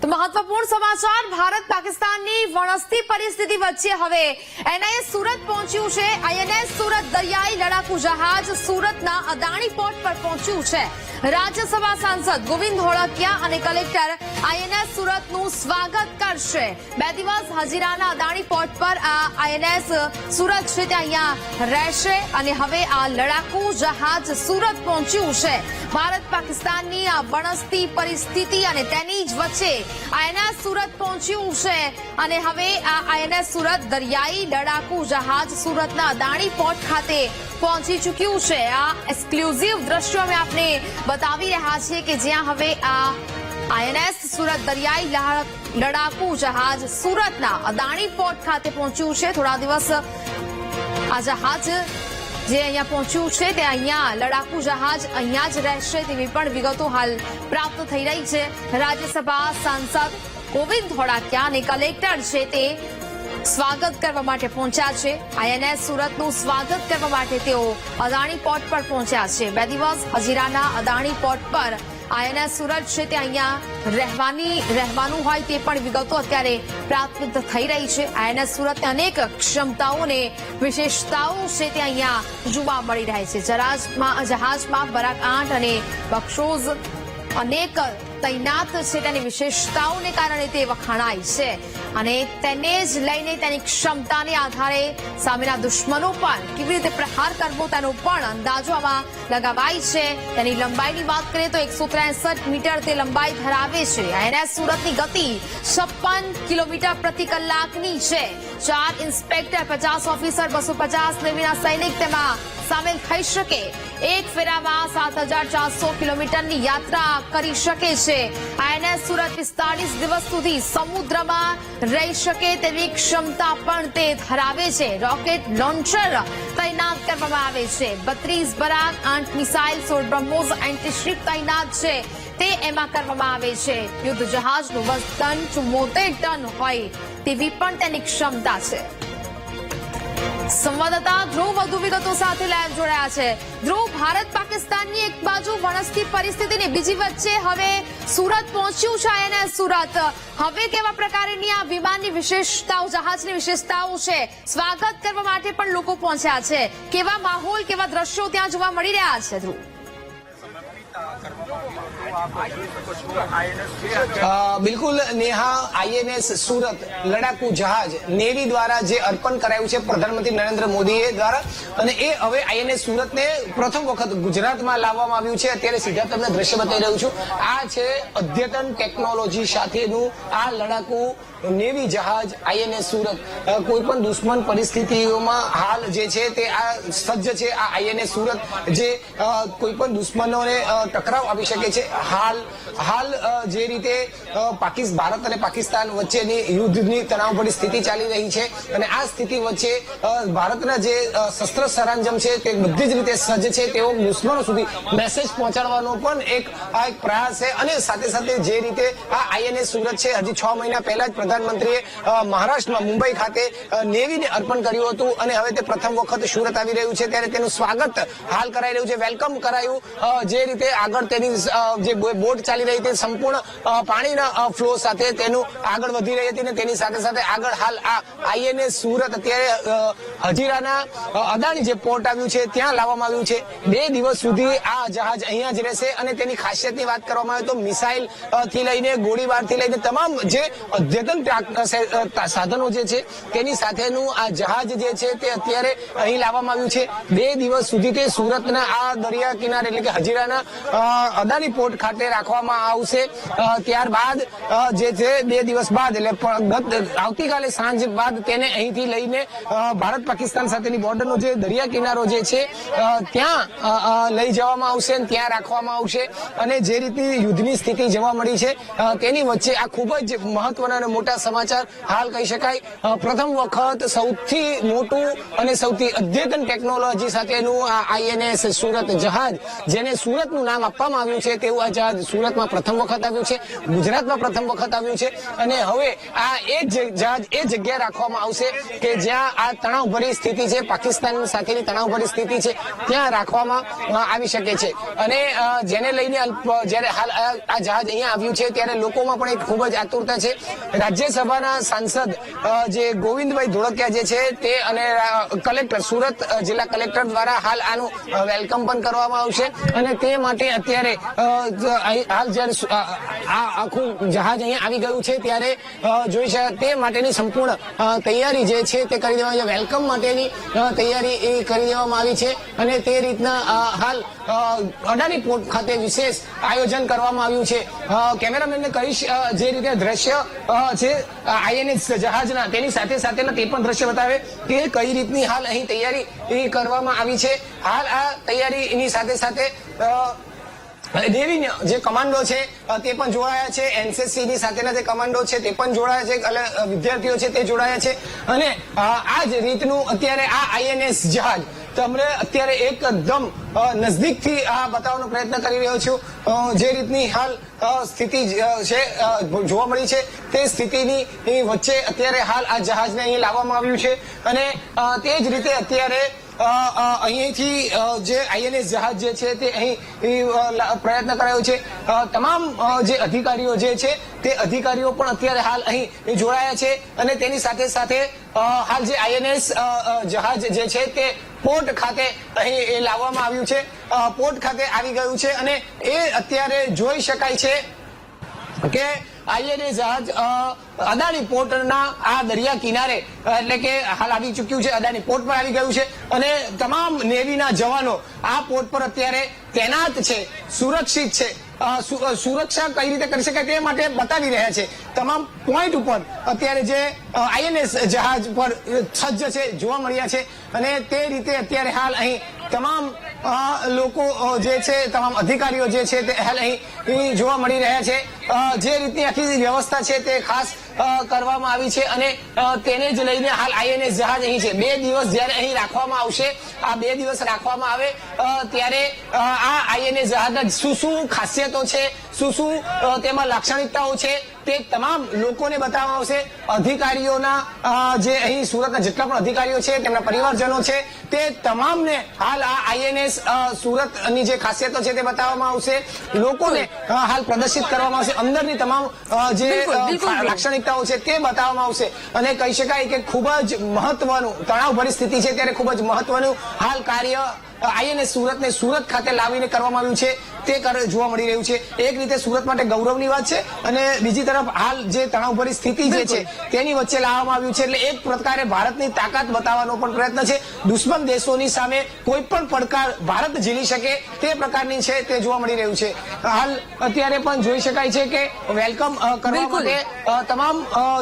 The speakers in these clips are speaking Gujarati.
તો મહત્વપૂર્ણ સમાચાર ભારત પાકિસ્તાનની વણસતી પરિસ્થિતિ વચ્ચે હવે એનઆઈએ સુરત પહોંચ્યું છે। આઈએનએસ સુરત દરિયાઈ લડાકુ જહાજ સુરતના અદાણી પોર્ટ પર પહોંચ્યું છે। રાજ્યસભા સાંસદ ગોવિંદ ધોળકિયા અને કલેક્ટર આઈએનએસ સુરતનું સ્વાગત કરશે। 2 દિવસ હજીરાના અદાણી પોર્ટ પર આ આઈએનએસ સુરત છે તે અહીંયા રહેશે અને હવે આ લડાકુ જહાજ સુરત પહોંચ્યું છે। ભારત પાકિસ્તાનની આ વણસતી પરિસ્થિતિ અને તેની જ વચ્ચે આઈએનએસ સુરત પહોંચ્યું છે અને હવે આ આઈએનએસ સુરત દરિયાઈ લડાકુ જહાજ સુરતના અદાણી પોર્ટ ખાતે પહોંચી ચૂક્યું છે। આ એક્સક્લુઝિવ દ્રશ્યો અમે આપને બતાવી રહ્યા છીએ કે જ્યાં હવે આ આઈએનએસ સુરત દરિયાઈ લડાકુ જહાજ સુરતના અદાણી પોર્ટ ખાતે પહોંચ્યું છે। થોડા દિવસ આ જહાજ જે અહીંયા પહોંચ્યું છે તે અહીંયા લડાકુ જહાજ અહીંયા જ રહેશે તેવી પણ વિગતો હાલ પ્રાપ્ત થઈ રહી છે। રાજ્યસભા સાંસદ ગોવિંદ ધોળકિયા અને કલેક્ટર છે તે સ્વાગત કરવા માટે પહોંચ્યા છે। આઈએનએસ સુરતનું સ્વાગત કરવા માટે તેઓ અદાણી પોર્ટ પર પહોંચ્યા છે। 2 દિવસ હજીરાના અદાણી પોર્ટ પર આઈએનએસ સુરત છે તે અહીંયા રહેવાનું હોય તે પણ વિગતો અત્યારે પ્રાપ્ત થઈ રહી છે। આઈએનએસ સુરતની અનેક ક્ષમતાઓ અને વિશેષતાઓ છે તે અહીંયા જોવા મળી રહી છે। જહાજમાં બરાક 8 અને બક્ષોઝ અનેક તૈનાત છે તેની વિશેષતાઓને કારણે તે વખાણાય છે અને તેને જ લઈને તેની ક્ષમતાને આધારે સામેના દુશ્મનો પર કેવી રીતે પ્રહાર કરવો તેનો પણ અંદાજો આમાં લગાવાય છે। તેની લંબાઈની વાત કરીએ તો 163 મીટર તે લંબાઈ ધરાવે છે। આઈએનએસ સુરતની ગતિ 56 કિલોમીટર પ્રતિ કલાકની છે। 4 ઇન્સ્પેક્ટર, 50 ઓફિસર, 250 નેવીના સૈનિક તેમાં સામેલ થઈ શકે। એક ફેરામાં 7400 કિલોમીટરની યાત્રા કરી શકે છે। આઈએનએસ સુરત 45 દિવસ સુધી સમુદ્રમાં રહી શકે તેવી ક્ષમતા પણ તે ધરાવે છે। રોકેટ લોન્ચર તૈનાત કરવામાં આવે છે। 32 બરાક 8 મિસાઇલ, 16 બ્રહ્મોસ એન્ટીશિપ તૈનાત છે તે એમાં કરવામાં આવે છે। યુદ્ધ જહાજનું વજન 74 ટન હોય તેવી પણ તેની ક્ષમતા છે। સંવાદદાતા ધ્રુવ વધુ વિગતો સાથે લાઈવ જોડાયા છે। ધ્રુવ, ભારત પાકિસ્તાનની એક બાજુ વણસતી પરિસ્થિતિની બીજી વચ્ચે હવે સુરત પહોંચ્યું છે આઈએનએસ સુરત। હવે કેવા પ્રકારની આ વિમાનની વિશેષતાઓ, જહાજની વિશેષતાઓ છે, સ્વાગત કરવા માટે પણ લોકો પહોંચ્યા છે। કેવા માહોલ, કેવા દ્રશ્યો ત્યાં જોવા મળી રહ્યા છે ધ્રુવ? બિલકુલ નેહા, આઈએનએસ સુરત લડાકુ જહાજ નેવી દ્વારા જે અર્પણ કરાયું છે પ્રધાનમંત્રી નરેન્દ્ર મોદી દ્વારા, અને એ હવે આઈએનએસ સુરતને પ્રથમ વખત ગુજરાતમાં લાવવામાં આવ્યું છે। અત્યારે સીધા તમને દ્રશ્ય બતાવી રહ્યું છું। આ છે અદ્યતન ટેકનોલોજી સાથેનું આ લડાકુ નેવી જહાજ આઈએનએસ સુરત। કોઈ પણ દુશ્મન પરિસ્થિતિઓમાં હાલ જે છે તે આ સજ્જ છે। આ આઈએનએસ સુરત જે કોઈ પણ દુશ્મનોને ટકરાવ આપી શકે છે। હાલ જે રીતે ભારત અને પાકિસ્તાન વચ્ચેની યુદ્ધની તણાવભરી સ્થિતિ ચાલી રહી છે અને આ સ્થિતિ વચ્ચે ભારતના જે શસ્ત્ર સરંજામ છે તે બધી જ રીતે સજ્જ છે તેઓ દુશ્મનો સુધી મેસેજ પહોંચાડવાનો પણ એક પ્રયાસ છે। અને સાથે સાથે જે રીતે આ આઈએનએસ સુરત છે, હજી 6 મહિના પહેલા જ પ્રધાનમંત્રીએ મહારાષ્ટ્રમાં મુંબઈ ખાતે નેવીને અર્પણ કર્યું હતું અને હવે તે પ્રથમ વખત સુરત આવી રહ્યું છે ત્યારે તેનું સ્વાગત હાલ કરાઈ રહ્યું છે, વેલકમ કરાયું। જે રીતે આગળ તેની જે બોટ ચાલી રહી હતી સંપૂર્ણ પાણીના ફ્લો સાથે તેનું આગળ વધી રહી હતી અને તેની સાથે સાથે આગળ હાલ આ આઈએનએસ સુરત અત્યારે હજીરાના અદાણી જે પોર્ટ આવ્યું છે ત્યાં લાવવામાં આવ્યું છે। 2 દિવસ સુધી આ જહાજ અહીંયા જ રહેશે અને તેની ખાસિયતની વાત કરવામાં આવે તો મિસાઇલ થી લઈને ગોળીબારથી લઈને તમામ જે અદ્યતન સાધનો જે છે તેની સાથેનું આ જહાજ જે છે તે અત્યારે અહીં લાવવામાં આવ્યું છે। 2 દિવસ સુધી તે સુરતના આ દરિયા કિનારે એટલે કે હજીરાના અદાણી પોર્ટ ખાતે રાખવામાં આવશે। ત્યારબાદ જે છે 2 દિવસ બાદ એટલે આવતીકાલે સાંજ બાદ તેને અહીંથી લઈને ભારત પાકિસ્તાન સાથેની બોર્ડરનો જે દરિયા કિનારો જે છે ત્યાં લઈ જવામાં આવશે અને ત્યાં રાખવામાં આવશે। અને જે રીતની યુદ્ધની સ્થિતિ જોવા મળી છે તેની વચ્ચે આ ખૂબ જ મહત્વના અને મોટા સમાચાર હાલ કહી શકાય। પ્રથમ વખત સૌથી મોટું અને સૌથી અદ્યતન ટેકનોલોજી સાથેનું આ આઈએનએસ સુરત જહાજ, જેને સુરતનું નામ આપવામાં આવ્યું છે તેવું આ જહાજ સુરતમાં પ્રથમ વખત આવ્યું છે, ગુજરાતમાં પ્રથમ વખત આવ્યું છે। અને હવે આ એ જહાજ એ જગ્યાએ રાખવામાં આવશે કે જ્યાં આ તણાવ તણાવભરી સ્થિતિ છે, પાકિસ્તાન સાથેની તણાવભરી સ્થિતિ છે, ત્યાં રાખવામાં આવી શકે છે. અને જેને લઈને જ્યારે હાલ આ જહાજ અહીંયા આવ્યું છે ત્યારે લોકોમાં પણ એક ખૂબ જ આતુરતા છે. રાજ્યસભાના સાંસદ જે ગોવિંદભાઈ ધોળકિયા જે છે તે અને કલેક્ટર સુરત જિલ્લા કલેક્ટર દ્વારા હાલ આનું વેલકમ પણ કરવામાં આવશે. અને તે માટે અત્યારે હાલ જયારે આ આખું જહાજ અહીંયા આવી ગયું છે ત્યારે જોઈ શકાય તે માટેની સંપૂર્ણ તૈયારી જે છે તે કરી દેવામાં આવી, વેલકમ માટેની તૈયારી એ કરી દેવામાં આવી છે. અને તે રીતના હાલ અડાની પોર્ટ ખાતે વિશેષ આયોજન કરવામાં આવ્યું છે. કેમેરામેનને કહીશ જે રીતે દ્રશ્ય છે આઈએનએસ જહાજના તેની સાથે સાથેના તે પણ દ્રશ્ય બતાવે કે કઈ રીતની હાલ અહીં તૈયારી કરવામાં આવી છે. હાલ આ તૈયારીની સાથે સાથે નેવીના જે કમાન્ડો છે તે પણ જોડાયા છે, એનસીસી ની સાથેના જે કમાન્ડો છે તે પણ જોડાયા છે, એટલે વિદ્યાર્થીઓ છે તે જોડાયા છે. અને આ જ રીતનું અત્યારે આ આઈએનએસ જહાજ તમને અત્યારે એકદમ નજદીકથી આ બતાવવાનો પ્રયત્ન કરી રહ્યો છું. જે રીતની હાલ સ્થિતિ છે જોવા મળી છે તે સ્થિતિની વચ્ચે અત્યારે હાલ આ જહાજને અહીં લાવવામાં આવ્યું છે. અને તે જ રીતે અત્યારે અહીંથી જે આઈએનએસ જહાજ જે છે તે અહીં પ્રયત્ન કરાયો છે. તમામ જે અધિકારીઓ જે છે તે અધિકારીઓ પણ અત્યારે હાલ અહીં જોડાયા છે. અને તેની સાથે સાથે હાલ જે આઈએનએસ જહાજ જે છે તે પોર્ટ ખાતે અહીં લાવવામાં આવ્યું છે, પોર્ટ ખાતે આવી ગયું છે. અને એ અત્યારે જોઈ શકાય છે કે આઈએનએસ જહાજ અદાણી પોર્ટના આ દરિયા કિનારે એટલે કે હાલ આવી ચૂક્યું છે, અદાણી પોર્ટ પર આવી ગયું છે. અને તમામ નેવીના જવાનો આ પોર્ટ પર અત્યારે તૈનાત છે, સુરક્ષિત છે. સુરક્ષા કઈ રીતે કરી શકાય તે માટે બતાવી રહ્યા છે. તમામ પોઈન્ટ ઉપર અત્યારે જે આઈએનએસ જહાજ પર સજ્જ છે જોવા મળ્યા છે. અને તે રીતે અત્યારે હાલ અહીં તમામ લોકો જે છે, તમામ અધિકારીઓ જે છે તે હાલ અહીં જોવા મળી રહ્યા છે. જે રીતની આખી વ્યવસ્થા છે તે ખાસ કરવામાં આવી છે. અને તેને જ લઈને હાલ આઈએનએસ જહાજ અહીં છે. 2 દિવસ જયારે અહીં રાખવામાં આવશે, આ 2 દિવસ રાખવામાં આવે ત્યારે આ આઈએનએસ જહાજના શું ખાસિયતો છે, શું તેમાં લાક્ષણિકતાઓ છે તે તમામ લોકોને બતાવવામાં આવશે. અધિકારીઓના જે અહીં સુરતના જેટલા પણ અધિકારીઓ છે તેમના પરિવારજનો છે તે તમામને હાલ આ આઈએનએસ સુરતની જે ખાસિયતો છે તે બતાવવામાં આવશે. લોકોને હાલ પ્રદર્શિત કરવામાં આવશે, અંદરની તમામ જે લાક્ષણિકતાઓ છે તે બતાવવામાં આવશે. અને કહી શકાય કે ખૂબ જ મહત્વનું તણાવભરી સ્થિતિ છે ત્યારે ખૂબ જ મહત્વનું હાલ કાર્ય આઈએનએસ સુરતને સુરત ખાતે લાવીને કરવામાં આવ્યું છે તે જોવા મળી રહ્યું છે. એક રીતે સુરત માટે ગૌરવની વાત છે. અને બીજી તરફ હાલ જે તણાવભરી સ્થિતિ જે છે તેની વચ્ચે લાવવામાં આવ્યું છે. એટલે એક પ્રકારે ભારતની તાકાત બતાવવાનો પણ પ્રયત્ન છે. દુશ્મન દેશોની સામે કોઈ પણ પડકાર ભારત ઝીલી શકે તે પ્રકારની છે તે જોવા મળી રહ્યું છે. હાલ અત્યારે પણ જોઈ શકાય છે કે વેલકમ કરવા માટે તમામ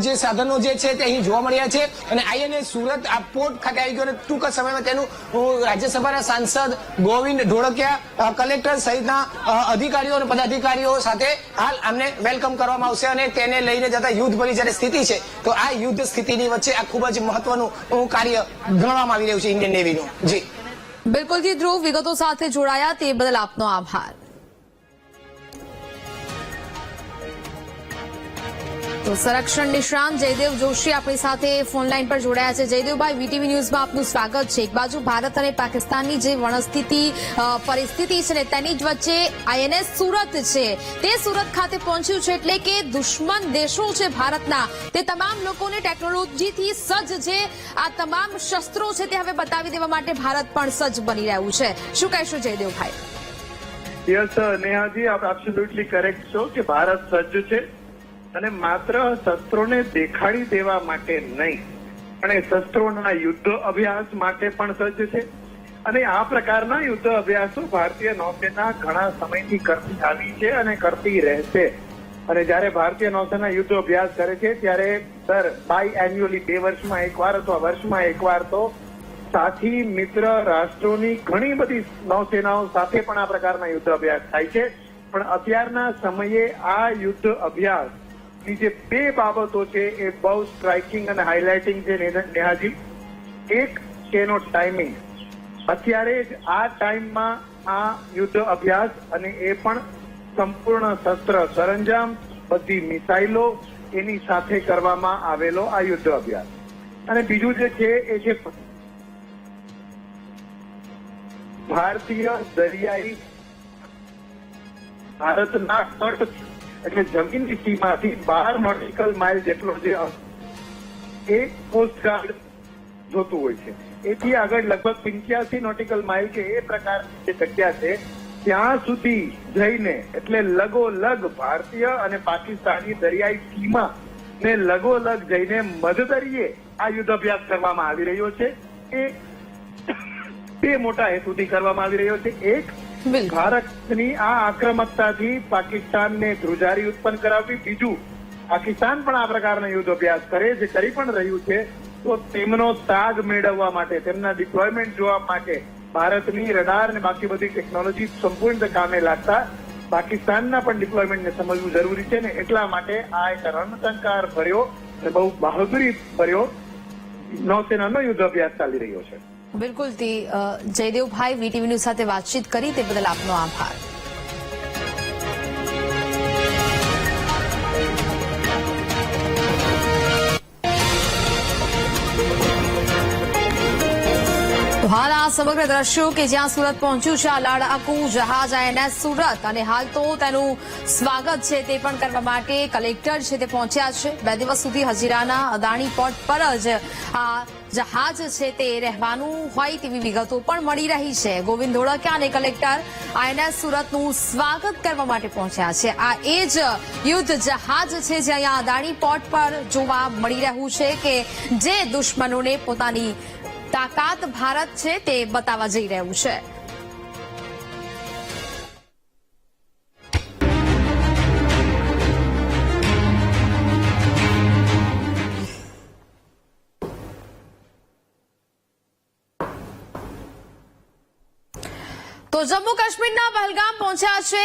જે સાધનો જે છે તે અહીં જોવા મળ્યા છે. અને આઈએનએસ સુરત આ પોર્ટ ખાતે આવી ગયો અને ટૂંક સમયમાં તેનું રાજ્યસભાના સાંસદ ગોવિંદ ધોળકિયા, કલેક્ટર સહિતના અધિકારીઓ અને પદાધિકારીઓ સાથે હાલ આમને વેલકમ કરવામાં આવશે. અને તેને લઈને જતા યુદ્ધભરી જયારે સ્થિતિ છે તો આ યુદ્ધ સ્થિતિની વચ્ચે આ ખૂબ જ મહત્વનું કાર્ય ગણવામાં આવી રહ્યું છે ઇન્ડિયન નેવીનું. જી બિલકુલ જી ધ્રુવ, વિગતો સાથે જોડાયા તે બદલ આપનો આભાર. તો સંરક્ષણ નિષ્ણાંત જયદેવ જોશી આપણી સાથે ફોનલાઈન પર જોડાયા છે. જયદેવભાઈ, વીટીવી ન્યૂઝમાં આપનું સ્વાગત છે. એક બાજુ ભારત અને પાકિસ્તાનની જે વણસ્થિતિ પરિસ્થિતિ છે ને તેની જ વચ્ચે આઈએનએસ સુરત છે તે સુરત ખાતે પહોંચ્યું છે. એટલે કે દુશ્મન દેશો છે ભારતના તે તમામ લોકોને ટેકનોલોજીથી સજ્જ છે. આ તમામ શસ્ત્રો છે તે હવે બતાવી દેવા માટે ભારત પણ સજ્જ બની રહ્યું છે. શું કહેશો જયદેવભાઈ? યસ નેહાજી, આપ એબ્સોલ્યુટલી કરેક્ટ છો કે ભારત સજ્જ છે. અને માત્ર શસ્ત્રોને દેખાડી દેવા માટે નહીં, પણ એ શસ્ત્રોના યુદ્ધ અભ્યાસ માટે પણ સજ્જ છે. અને આ પ્રકારના યુદ્ધ અભ્યાસો ભારતીય નૌસેના ઘણા સમયથી કરતી આવી છે અને કરતી રહેશે. અને જયારે ભારતીય નૌસેના યુદ્ધ અભ્યાસ કરે છે ત્યારે બાય એન્યુઅલી 2 વર્ષમાં એકવાર અથવા વર્ષમાં એકવાર તો સાથી મિત્ર રાષ્ટ્રોની ઘણી બધી નૌસેનાઓ સાથે પણ આ પ્રકારના યુદ્ધ અભ્યાસ થાય છે. પણ અત્યારના સમયે આ યુદ્ધ અભ્યાસ ની જે 2 બાબતો છે એ બહુ સ્ટ્રાઇકિંગ અને હાઇલાઇટિંગ છે નેહાજી. એક છે એનો ટાઈમિંગ. અત્યારે જ આ ટાઈમમાં આ યુદ્ધ અભ્યાસ અને એ પણ સંપૂર્ણ શસ્ત્ર સરંજામ, બધી મિસાઇલો એની સાથે કરવામાં આવેલો આ યુદ્ધ અભ્યાસ. અને બીજું જે છે એ છે ભારતીય દરિયાઈ ભારતના તટ એટલે જમીનની સીમાથી 12 નોટિકલ માઇલ જેટલો જે એક કોસ્ટગાર્ડ જોતું હોય છે. એથી આગળ લગભગ 85 નોટિકલ માઇલ કે એ પ્રકારની જે જગ્યા છે ત્યાં સુધી જઈને એટલે લગોલગ ભારતીય અને પાકિસ્તાની દરિયાઈ સીમા ને લગોલગ જઈને મધદરિયે આ યુદ્ધ અભ્યાસ કરવામાં આવી રહ્યો છે. એ બે મોટા હેતુથી કરવામાં આવી રહ્યો છે. એક, બિલકુલ. ભારતની આ આક્રમકતાથી પાકિસ્તાનને ધ્રુજારી ઉત્પન્ન કરાવવી. બીજું, પાકિસ્તાન પણ આ પ્રકારના યુદ્ધ અભ્યાસ કરે જે કરી પણ રહ્યું છે તો તેમનો તાગ મેળવવા માટે, તેમના ડિપ્લોયમેન્ટ જોવા માટે ભારતની રડાર અને બાકી બધી ટેકનોલોજી સંપૂર્ણ કામે લાગતા પાકિસ્તાનના પણ ડિપ્લોયમેન્ટને સમજવું જરૂરી છે ને એટલા માટે આ એક રણટંકાર ભર્યો અને બહુ બહાદુરી ભર્યો નૌસેનાનો યુદ્ધ અભ્યાસ ચાલી રહ્યો છે. બિલકુલ જયદેવભાઈ વીટીવી ન્યૂઝ સાથે વાતચીત કરી તે બદલ આપનો આભાર. તો હાલ આ સમગ્ર દ્રશ્યો કે જ્યાં સુરત પહોંચ્યું છે આ લડાકુ જહાજ INS સુરત અને હાલ તો તેનું સ્વાગત છે તે પણ કરવા માટે કલેક્ટર છે તે પહોંચ્યા છે. 2 દિવસ સુધી હજીરાના અદાણી પોર્ટ પર જ આ જહાજ છે તે રહેવાનું હોય તેવી વિગતો પણ મળી રહી છે. ગોવિંદ ધોળકિયા અને કલેક્ટર INS સુરતનું સ્વાગત કરવા માટે પહોંચ્યા છે. આ એ જ યુદ્ધ જહાજ છે જે અહીંયા અદાણી પોર્ટ પર જોવા મળી રહ્યું છે કે જે દુશ્મનોને પોતાની તાકાત ભારત છે તે બતાવવા જઈ રહ્યું છે. તો જમ્મુ કાશ્મીરના પહલગામ પહોંચ્યા છે